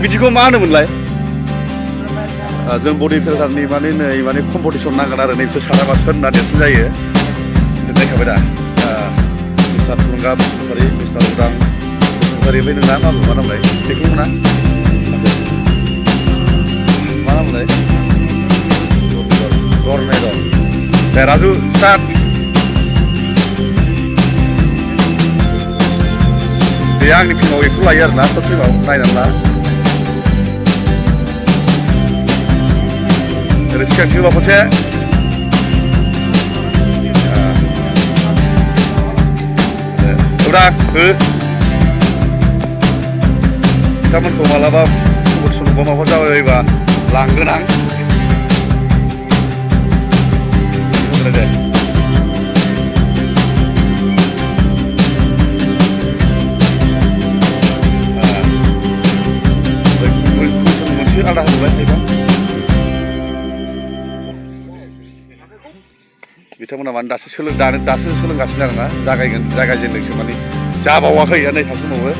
बिदिखौ मा होनोमोनलाय जों बडि फिल्टारनि माने नै माने कम्पिटिसन नांगोन आरो नै बिसोर साराबा सोरना देरसिन जायो नायखाबाय दा मिस्टार थुलुंगा बसुमतारी मिस्टार उदां बसुमतारी ओमफ्राय नोंना मा नामलाय बेखौ मोना मा नामलाय रननाय दं दे राजु स्टार्ट बे आंनि फिल्माव एक्टर लायो आरोना सब फिल्माव नायनानै ला ओरै सिगांथिं होबा खनसे उदां हो बिथांमोनखौ मालाबा कम्पिटिसन बबेबा माबा जाबायबा लांगोन आं दे मोनसे आलादा होबाय थायोबा बिथांमोना माने दासो सोलोंगासिनो आरोना जागायजेनदोंसो माने जाबावाखै नै सासे मावो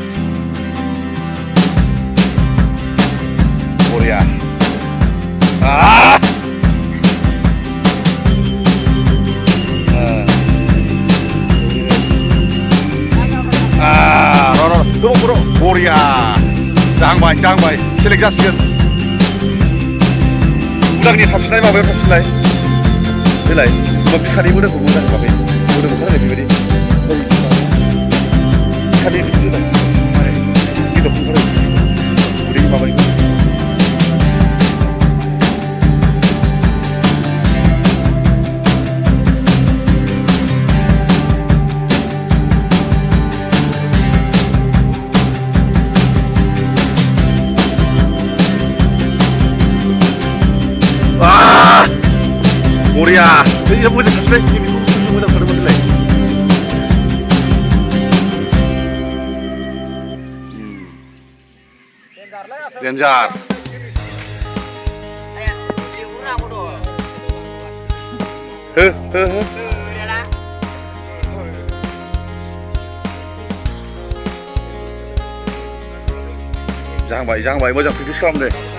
बरिया बरिया जाहांबाय सेलेक्ट जासिगोन उदांनि थाबसिनलाय माबायाव थाबसिनलाय देलाय बिखानि मोदोमखौ मोजां माबाय मोदोम ओंखारनाय बेबायदि बिखानि जोलाय बेदर ओंखारो उदै माबानिखौ बरिया बैयो मोजां थांसै बेखौ मोजां खारदोंमोन देलाय डेन्जार हो जाहांबाय मोजां प्रेक्टिस खालामदो